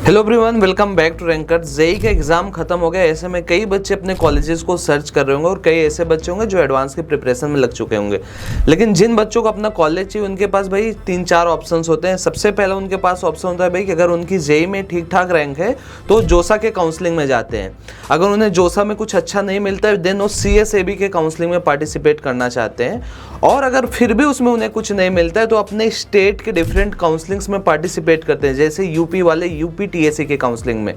Hello everyone, welcome back to Ranker. JEE का exam खत्म हो गया। ऐसे में कई बच्चे अपने कॉलेजेस को सर्च कर रहे होंगे और कई ऐसे बच्चे होंगे जो एडवांस की प्रिपरेशन में लग चुके होंगे। लेकिन जिन बच्चों को अपना कॉलेज चाहिए उनके पास भाई 3-4 ऑप्शंस होते हैं। सबसे पहले उनके पास ऑप्शन होता है भाई कि अगर उनकी जेई में ठीक ठाक रैंक है तो जोसा के काउंसलिंग में जाते हैं। अगर उन्हें जोसा में कुछ अच्छा नहीं मिलता है देन वो CSAB के काउंसलिंग में पार्टिसिपेट करना चाहते हैं। और अगर फिर भी उसमें उन्हें कुछ नहीं मिलता है तो अपने स्टेट के डिफरेंट काउंसलिंग्स में पार्टिसिपेट करते हैं, जैसे यूपी वाले UPTSC के काउंसलिंग में।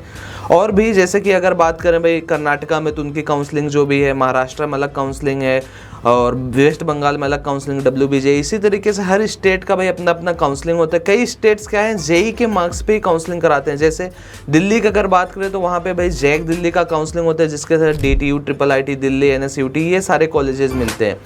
और भी जैसे कि अगर बात करें भाई कर्नाटका में तो उनकी काउंसलिंग जो भी है, महाराष्ट्र में अलग काउंसलिंग है और वेस्ट बंगाल में अलग काउंसलिंग WBJ। इसी तरीके से हर स्टेट का भाई अपना अपना काउंसलिंग होता है। कई स्टेट्स क्या है जेई के मार्क्स पे ही काउंसलिंग कराते हैं। जैसे दिल्ली की अगर बात करें तो वहाँ पे भाई जैक दिल्ली का काउंसलिंग होता है, जिसके साथ DTU, IIIT दिल्ली, NSUT ये सारे कॉलेजेस मिलते हैं।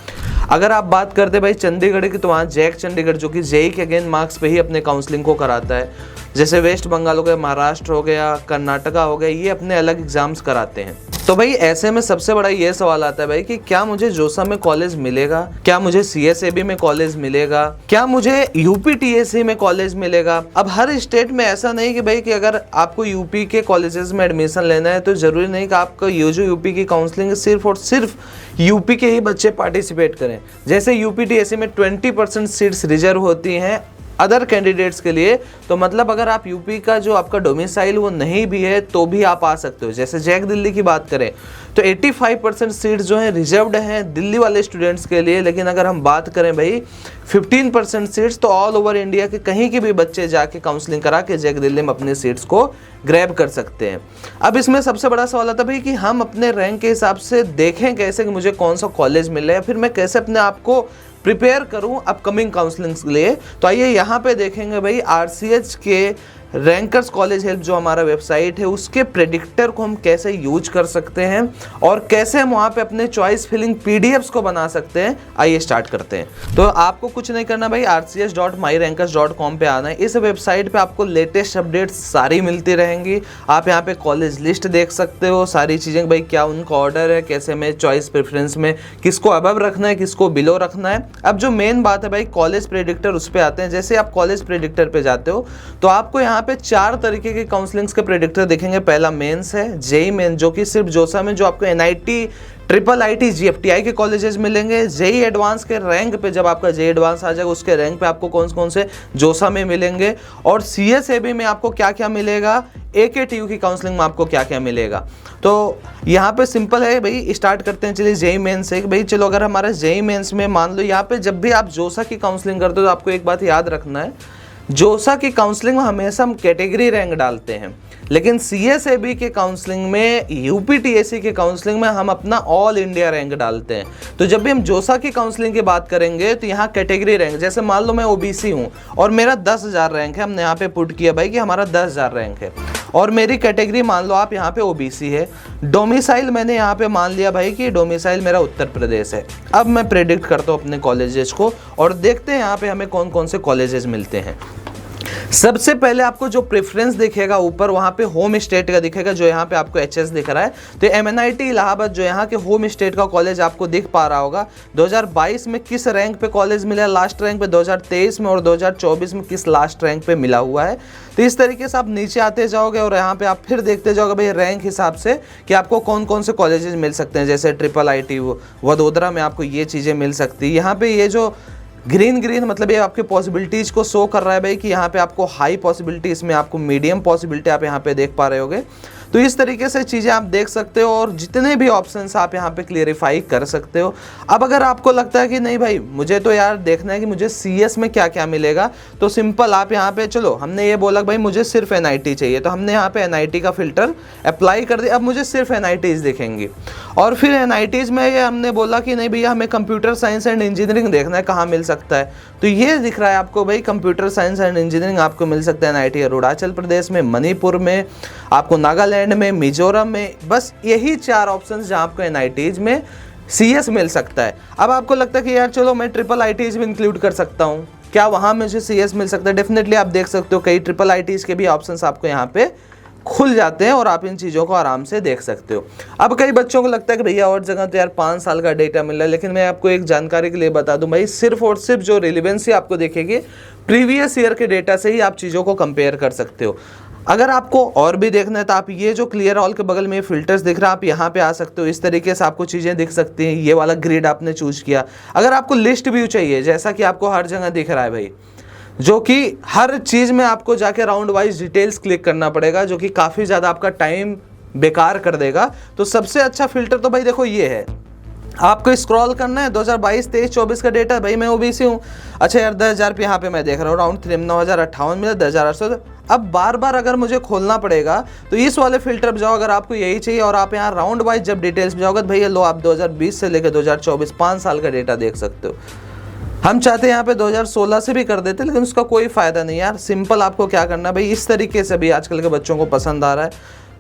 अगर आप बात करते भाई चंडीगढ़ की तो वहाँ जैक चंडीगढ़ जो कि जेई के अगेन मार्क्स पे ही अपने काउंसलिंग को कराता है। जैसे वेस्ट बंगाल हो गया, महाराष्ट्र हो गया, कर्नाटका हो गया, ये अपने अलग एग्जाम्स कराते हैं। तो भाई ऐसे में सबसे बड़ा ये सवाल आता है भाई कि क्या मुझे जोसा में कॉलेज मिलेगा, क्या मुझे CSAB में कॉलेज मिलेगा, क्या मुझे UPTSC में कॉलेज मिलेगा। अब हर स्टेट में ऐसा नहीं कि भाई कि अगर आपको यूपी के कॉलेजेस में एडमिशन लेना है तो जरूरी नहीं कि आपका ये जो यूपी की काउंसलिंग है सिर्फ और सिर्फ यूपी के ही बच्चे पार्टिसिपेट करें। जैसे UPTSC में 20% सीट्स रिजर्व होती हैं अदर कैंडिडेट्स के लिए। तो मतलब अगर आप यूपी का जो आपका डोमिसाइल वो नहीं भी है तो भी आप आ सकते हो। जैसे जैक दिल्ली की बात करें तो 85% सीट्स जो हैं रिजर्व्ड हैं दिल्ली वाले स्टूडेंट्स के लिए। लेकिन अगर हम बात करें भाई 15% सीट्स तो ऑल ओवर इंडिया के कहीं के भी बच्चे जाके काउंसलिंग करा के जैक दिल्ली में अपने सीट्स को ग्रैब कर सकते हैं। अब इसमें सबसे बड़ा सवाल आता है भाई कि हम अपने रैंक के हिसाब से देखें कैसे कि मुझे कौन सा कॉलेज मिल रहा है, फिर मैं कैसे अपने आप को प्रिपेयर करूं अपकमिंग काउंसलिंग के लिए। तो आइए यहाँ पे देखेंगे भाई RCH के रैंकर्स कॉलेज हेल्प जो हमारा वेबसाइट है उसके प्रेडिक्टर को हम कैसे यूज कर सकते हैं और कैसे हम वहाँ पे अपने चॉइस फिलिंग PDFs को बना सकते हैं। आइए स्टार्ट करते हैं। तो आपको कुछ नहीं करना भाई, rch.myrankers.com पे आना है। इस वेबसाइट पे आपको लेटेस्ट अपडेट्स सारी मिलती रहेंगी। आप यहाँ पे कॉलेज लिस्ट देख सकते हो, सारी चीज़ें भाई क्या उनका ऑर्डर है, कैसे में चॉइस प्रेफरेंस में किसको अबव रखना है, किसको बिलो रखना है। अब जो मेन बात है भाई कॉलेज प्रेडिक्टर, उस पर आते हैं। जैसे आप कॉलेज प्रेडिक्टर पे जाते हो तो आपको यहाँ पे 4 तरीके के काउंसलिंग्स के प्रेडिक्टर दिखेंगे। पहला मेंस है, जेई मेन जो कि सिर्फ जोसा में जो आपको NIT, IIIT, GFTI के कॉलेजेस मिलेंगे। जेई एडवांस के रैंक पे जब आपका जेई एडवांस आ जाएगा उसके रैंक पे आपको कौन कौन से जोसा में मिलेंगे और CSAB में आपको क्या क्या मिलेगा, AKTU की काउंसलिंग में आपको क्या क्या मिलेगा। तो यहाँ पे सिंपल है भाई, स्टार्ट करते हैं चलिए जेई मेंस से। भाई चलो अगर हमारा जेई मेंस में मान लो यहाँ पे जब भी आप जोसा की काउंसलिंग करते हो तो आपको एक बात याद रखना है, जोसा की काउंसलिंग में हमेशा हम कैटेगरी रैंक डालते हैं, लेकिन CSAB के काउंसलिंग में, UPTSC के काउंसलिंग में हम अपना ऑल इंडिया रैंक डालते हैं। तो जब भी हम जोसा की काउंसलिंग की बात करेंगे तो यहाँ कैटेगरी रैंक, जैसे मान लो मैं OBC हूँ और मेरा 10,000 रैंक है, हमने यहाँ पे पुट किया भाई कि हमारा 10,000 रैंक है और मेरी कैटेगरी मान लो आप यहाँ पे OBC है। डोमिसाइल मैंने यहाँ पे मान लिया भाई कि डोमिसाइल मेरा उत्तर प्रदेश है। अब मैं प्रेडिक्ट करता हूँ अपने कॉलेजेस को और देखते हैं यहाँ पे हमें कौन कौन से कॉलेजेस मिलते हैं। सबसे पहले आपको जो प्रेफरेंस दिखेगा ऊपर वहाँ पे होम स्टेट का दिखेगा, जो यहाँ पे आपको HS दिख रहा है। तो MNIT इलाहाबाद जो यहाँ के होम स्टेट का कॉलेज आपको दिख पा रहा होगा। 2022 में किस रैंक पे कॉलेज मिला लास्ट रैंक पे, 2023 में और 2024 में किस लास्ट रैंक पे मिला हुआ है। तो इस तरीके से आप नीचे आते जाओगे और यहाँ पे आप फिर देखते जाओगे भाई रैंक हिसाब से कि आपको कौन कौन से कॉलेजेस मिल सकते हैं। जैसे IIIT वडोदरा में आपको ये चीज़ें मिल सकती है। यहाँ पे ये जो ग्रीन मतलब ये आपके पॉसिबिलिटीज़ को शो कर रहा है भाई कि यहाँ पे आपको हाई पॉसिबिलिटी, इसमें आपको मीडियम पॉसिबिलिटी आप यहाँ पे देख पा रहे होगे। तो इस तरीके से चीज़ें आप देख सकते हो और जितने भी ऑप्शंस आप यहाँ पे क्लियरिफाई कर सकते हो। अब अगर आपको लगता है कि नहीं भाई मुझे तो यार देखना है कि मुझे CS में क्या क्या मिलेगा, तो सिंपल आप यहाँ पे चलो, हमने ये बोला भाई मुझे सिर्फ NIT चाहिए तो हमने यहाँ पे NIT का फिल्टर अप्लाई कर दिया। अब मुझे सिर्फ NITs दिखेंगी और फिर NITs में ये हमने बोला कि नहीं भैया हमें कंप्यूटर साइंस एंड इंजीनियरिंग देखना है कहाँ मिल सकता है। तो ये दिख रहा है आपको भाई कंप्यूटर साइंस एंड इंजीनियरिंग आपको मिल सकता है NIT अरुणाचल प्रदेश में, मणिपुर में, आपको नागालैंड में, मिजोरम में। बस यही 4 ऑप्शन जहां आपको NITs में CS मिल सकता है। अब आपको लगता है कि यार चलो मैं IIITs में इंक्लूड कर सकता हूं, क्या वहां मुझे CS मिल सकता है। डेफिनेटली आप देख सकते हो कई IIITs के भी ऑप्शंस आपको यहाँ पे खुल जाते हैं और आप इन चीज़ों को आराम से देख सकते हो। अब कई बच्चों को लगता है कि भैया और जगह तो यार 5 साल का डेटा मिल रहा है, लेकिन मैं आपको एक जानकारी के लिए बता दूं भाई, सिर्फ और सिर्फ जो रिलेवेंसी आपको देखेगी प्रीवियस ईयर के डेटा से ही आप चीज़ों को कंपेयर कर सकते हो। अगर आपको और भी देखना है तो आप ये जो क्लियर ऑल के बगल में फिल्टर्स दिख रहा है, आप यहाँ पे आ सकते हो। इस तरीके से आपको चीज़ें दिख सकती हैं। ये वाला ग्रिड आपने चूज किया। अगर आपको लिस्ट व्यू चाहिए, जैसा कि आपको हर जगह दिख रहा है भाई, जो कि हर चीज़ में आपको जाके राउंड वाइज डिटेल्स क्लिक करना पड़ेगा, जो कि काफ़ी ज़्यादा आपका टाइम बेकार कर देगा। तो सबसे अच्छा फिल्टर तो भाई देखो ये है। आपको स्क्रॉल करना है 2022, 23, 24 का डेटा। भाई मैं ओबीसी हूँ, अच्छा यार 10,000 पे यहाँ पे मैं देख रहा हूँ राउंड 3 9,058 मिला, 10,800। अब बार बार अगर मुझे खोलना पड़ेगा तो इस वाले फिल्टर पे जाओ, अगर आपको यही चाहिए। और आप यहाँ राउंड वाइज जब डिटेल्स में जाओगे तो भैया लो आप 2020 से लेकर 2024 5 साल का डेटा देख सकते हो। हम चाहते हैं यहाँ पे 2016 से भी कर देते, लेकिन उसका कोई फायदा नहीं यार। सिंपल आपको क्या करना है भाई, इस तरीके से भी आजकल के बच्चों को पसंद आ रहा है,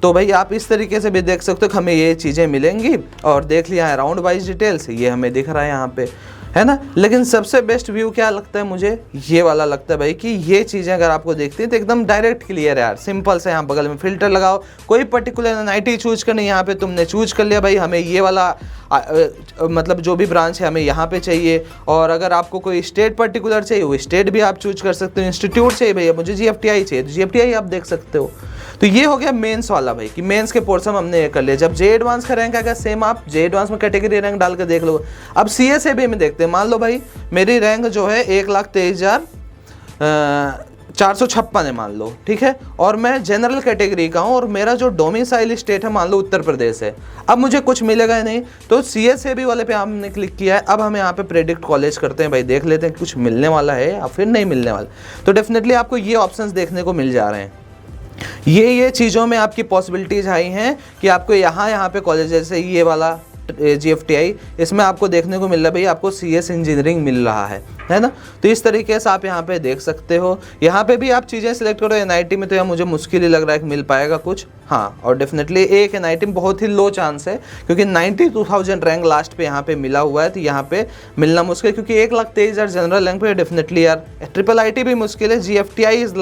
तो भाई आप इस तरीके से भी देख सकते हो कि हमें ये चीज़ें मिलेंगी। और देख लिया है राउंड वाइज डिटेल्स, ये हमें दिख रहा है यहाँ पे, है ना। लेकिन सबसे बेस्ट व्यू क्या लगता है मुझे, ये वाला लगता है भाई, कि ये चीज़ें अगर आपको देखती हैं तो एकदम डायरेक्ट क्लियर है यार। सिंपल से यहाँ बगल में फिल्टर लगाओ, कोई पर्टिकुलर एनआईटी चूज करनी, यहाँ पे तुमने चूज कर लिया भाई हमें ये वाला मतलब जो भी ब्रांच है हमें यहाँ पे चाहिए। और अगर आपको कोई स्टेट पर्टिकुलर चाहिए वो स्टेट भी आप चूज कर सकते हो। इंस्टीट्यूट चाहिए भैया मुझे जीएफटीआई चाहिए तो जीएफटीआई आप देख सकते हो। तो ये हो गया मेंस वाला भाई, कि मेंस के पोर्शन हमने ये कर लिया। जब जे एडवांस का रैंक आएगा सेम आप जे एडवांस में कैटेगरी रैंक डाल के देख लो। अब सीएसएबी में देखते हैं, मान लो भाई मेरी रैंक जो है 1,23,456 है मान लो, ठीक है। और मैं जनरल कैटेगरी का हूँ और मेरा जो डोमिसाइल स्टेट है मान लो उत्तर प्रदेश है। अब मुझे कुछ मिलेगा नहीं, तो सीएसएबी वाले पे हमने क्लिक किया है। अब हम यहाँ पे प्रेडिक्ट कॉलेज करते हैं भाई, देख लेते हैं कुछ मिलने वाला है या फिर नहीं मिलने वाला। तो डेफिनेटली आपको ये ऑप्शंस देखने को मिल जा रहे हैं। ये चीज़ों में आपकी पॉसिबिलिटीज आई हैं कि आपको यहाँ पे कॉलेज, जैसे ये वाला जीएफटीआई, इसमें आपको देखने को मिल रहा है भाई आपको सीएस इंजीनियरिंग मिल रहा है ना। तो इस तरीके से आप यहाँ पे देख सकते हो। यहाँ पे भी आप चीज़ें सिलेक्ट करो। एनआईटी में तो यार मुझे मुश्किल ही लग रहा है कि मिल पाएगा कुछ, हाँ। और डेफिनेटली एक एनआईटी में बहुत ही लो चांस है, क्योंकि 92,000 रैंक लास्ट पे यहाँ पे मिला हुआ है। तो यहाँ पे मिलना मुश्किल, क्योंकि 1,23,000 जनरल रैंक पे डेफिनेटली यार ट्रिपल आईटी भी मुश्किल है। जीएफटीआई इज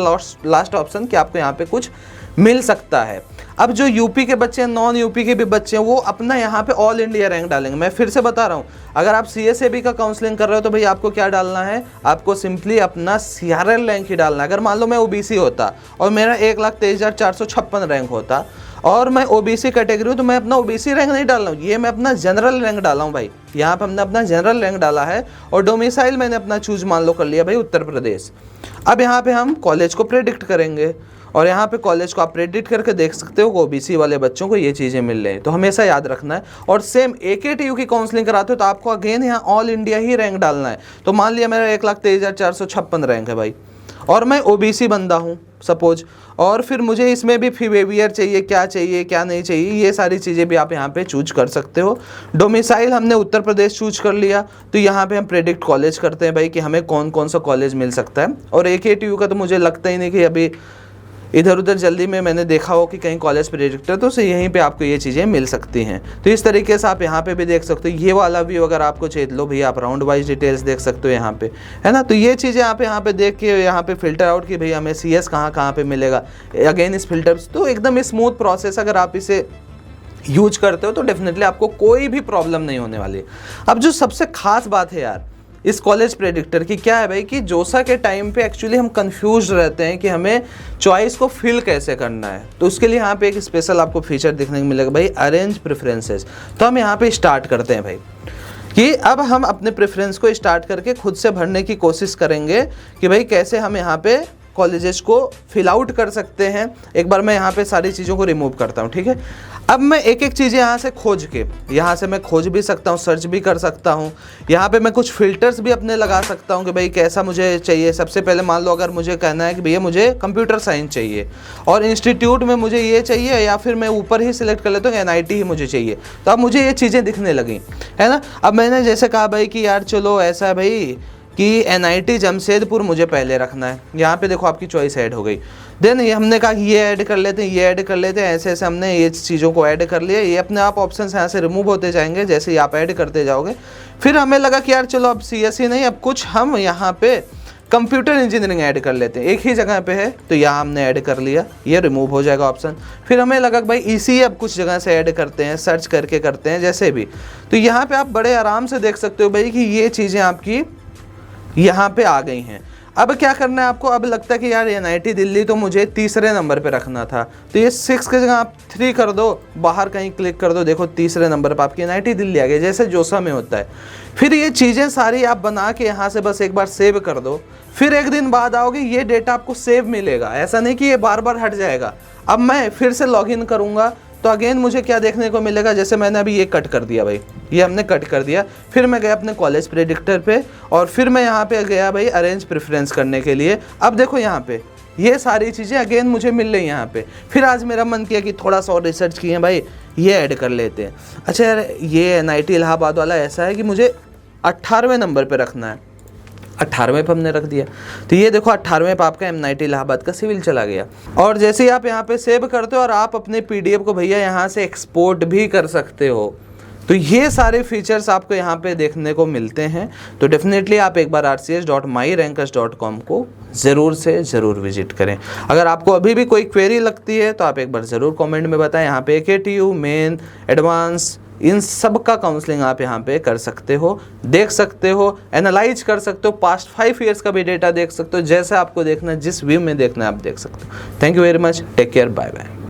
लास्ट ऑप्शन कि आपको यहाँ पे कुछ मिल सकता है। अब जो यूपी के बच्चे हैं, नॉन यूपी के भी बच्चे हैं, वो अपना यहाँ पे ऑल इंडिया रैंक डालेंगे। मैं फिर से बता रहा हूँ, अगर आप सीएसएबी का काउंसलिंग कर रहे हो तो भाई आपको क्या डालना है, आपको सिंपली अपना सीआरएल रैंक ही डालना है। अगर मान लो मैं ओबीसी होता और मेरा 1,23,456 रैंक होता और मैं ओबीसी कैटेगरी हूँ, तो मैं अपना ओबीसी रैंक नहीं डाल रहा हूँ, ये मैं अपना जनरल रैंक डाला हूँ भाई। यहाँ पे हमने अपना जनरल रैंक डाला है और डोमिसाइल मैंने अपना चूज मान लो कर लिया भाई उत्तर प्रदेश। अब यहाँ पे हम कॉलेज को प्रेडिक्ट करेंगे और यहाँ पे कॉलेज को आप प्रेडिक्ट करके देख सकते हो ओबीसी वाले बच्चों को ये चीज़ें मिल रही हैं। तो हमेशा याद रखना है। और सेम एकेटीयू की काउंसलिंग कराते हो तो आपको अगेन यहाँ ऑल इंडिया ही रैंक डालना है। तो मान लिया मेरा 1,23,456 रैंक है भाई, और मैं ओबीसी बंदा हूँ सपोज, और फिर मुझे इसमें भी बिहेवियर चाहिए, क्या चाहिए क्या नहीं चाहिए, ये सारी चीज़ें भी आप यहाँ पे चूज कर सकते हो। डोमिसाइल हमने उत्तर प्रदेश चूज कर लिया, तो यहाँ पे हम प्रेडिक्ट कॉलेज करते हैं भाई कि हमें कौन कौन सा कॉलेज मिल सकता है। और एकेटीयू का तो मुझे लगता ही नहीं कि अभी इधर उधर जल्दी में मैंने देखा हो कि कहीं कॉलेज प्रेडिक्टर, तो यहीं पे आपको ये चीज़ें मिल सकती हैं। तो इस तरीके से आप यहाँ पे भी देख सकते हो। ये वाला भी अगर आपको चाहिए लो भैया, आप राउंड वाइज डिटेल्स देख सकते हो यहाँ पे, है ना। तो ये चीज़ें आप यहाँ पे देख के यहाँ पे फिल्टर आउट कि भैया हमें सीएस कहाँ पे मिलेगा, अगेन इस फिल्टर। तो एकदम स्मूथ प्रोसेस, अगर आप इसे यूज करते हो तो डेफिनेटली आपको कोई भी प्रॉब्लम नहीं होने वाली। अब जो सबसे खास बात है यार इस कॉलेज प्रेडिक्टर की, क्या है भाई कि जोसा के टाइम पे एक्चुअली हम कंफ्यूज रहते हैं कि हमें चॉइस को फिल कैसे करना है। तो उसके लिए यहाँ पे एक स्पेशल आपको फीचर देखने को मिलेगा भाई, अरेंज प्रेफरेंसेस। तो हम यहाँ पे स्टार्ट करते हैं भाई कि अब हम अपने प्रेफरेंस को स्टार्ट करके खुद से भरने की कोशिश करेंगे कि भाई कैसे हम यहाँ पे कॉलेजेस को फिल आउट कर सकते हैं। एक बार मैं यहाँ पे सारी चीज़ों को रिमूव करता हूँ, ठीक है। अब मैं एक एक चीज़ें यहाँ से खोज के, यहाँ से मैं खोज भी सकता हूँ, सर्च भी कर सकता हूँ। यहाँ पे मैं कुछ फिल्टर्स भी अपने लगा सकता हूँ कि भाई कैसा मुझे चाहिए। सबसे पहले मान लो अगर मुझे कहना है कि भैया मुझे कंप्यूटर साइंस चाहिए और इंस्टीट्यूट में मुझे ये चाहिए, या फिर मैं ऊपर ही सिलेक्ट कर लेता हूँ एनआईटी ही मुझे चाहिए, तो अब मुझे ये चीज़ें दिखने लगी, है ना। अब मैंने जैसे कहा भाई कि यार चलो ऐसा है भाई कि एनआईटी जमशेदपुर मुझे पहले रखना है। यहाँ पे देखो आपकी चॉइस ऐड हो गई। देन ये हमने कहा कि ये ऐड कर लेते हैं, ये ऐड कर लेते हैं, ऐसे ऐसे हमने ये चीज़ों को ऐड कर लिया। ये अपने आप ऑप्शन यहाँ से रिमूव होते जाएंगे जैसे ही आप ऐड करते जाओगे। फिर हमें लगा कि यार चलो अब सीएसई नहीं, अब कुछ हम यहाँ पे कंप्यूटर इंजीनियरिंग ऐड कर लेते हैं, एक ही जगह पे है तो यहाँ हमने ऐड कर लिया, ये रिमूव हो जाएगा ऑप्शन। फिर हमें लगा कि भाई इसी अब कुछ जगह से ऐड करते हैं, सर्च करके करते हैं जैसे भी। तो यहाँ पे आप बड़े आराम से देख सकते हो भाई कि ये चीज़ें आपकी यहाँ पे आ गई हैं। अब क्या करना है आपको, अब लगता है कि यार NIT दिल्ली तो मुझे तीसरे नंबर पे रखना था, तो ये 6 की जगह आप 3 कर दो, बाहर कहीं क्लिक कर दो, देखो तीसरे नंबर पर आपकी NIT दिल्ली आ गई, जैसे जोसा में होता है। फिर ये चीज़ें सारी आप बना के यहाँ से बस एक बार सेव कर दो, फिर एक दिन बाद आओगे ये डेटा आपको सेव मिलेगा, ऐसा नहीं कि ये बार बार हट जाएगा। अब मैं फिर से लॉगिन करूँगा तो अगेन मुझे क्या देखने को मिलेगा, जैसे मैंने अभी ये कट कर दिया भाई, ये हमने कट कर दिया, फिर मैं गया अपने कॉलेज प्रेडिक्टर पे और फिर मैं यहाँ पे गया भाई अरेंज प्रेफरेंस करने के लिए। अब देखो यहाँ पे ये सारी चीज़ें अगेन मुझे मिल रही यहाँ पे। फिर आज मेरा मन किया कि थोड़ा सा और रिसर्च किए भाई, ये ऐड कर लेते हैं। अच्छा यार ये NIT इलाहाबाद वाला ऐसा है कि मुझे 18वें नंबर पर रखना है, 18वें पे हमने रख दिया, तो ये देखो 18वें पे आपका NIT इलाहाबाद का सिविल चला गया। और जैसे ही आप यहाँ पे सेव करते हो और आप अपने PDF को भैया यहाँ से एक्सपोर्ट भी कर सकते हो, तो ये सारे फीचर्स आपको यहाँ पे देखने को मिलते हैं। तो डेफिनेटली आप एक बार rcs.myrankers.com को ज़रूर से ज़रूर विजिट करें। अगर आपको अभी भी कोई क्वेरी लगती है तो आप एक बार ज़रूर कमेंट में बताएं। यहाँ पे AKTU, मेन, एडवांस, इन सब का काउंसलिंग आप यहाँ पे कर सकते हो, देख सकते हो, एनालाइज कर सकते हो, पास्ट 5 ईयर्स का भी डेटा देख सकते हो, जैसे आपको देखना है, जिस व्यू में देखना है आप देख सकते हो। Thank you very much, take care, bye bye.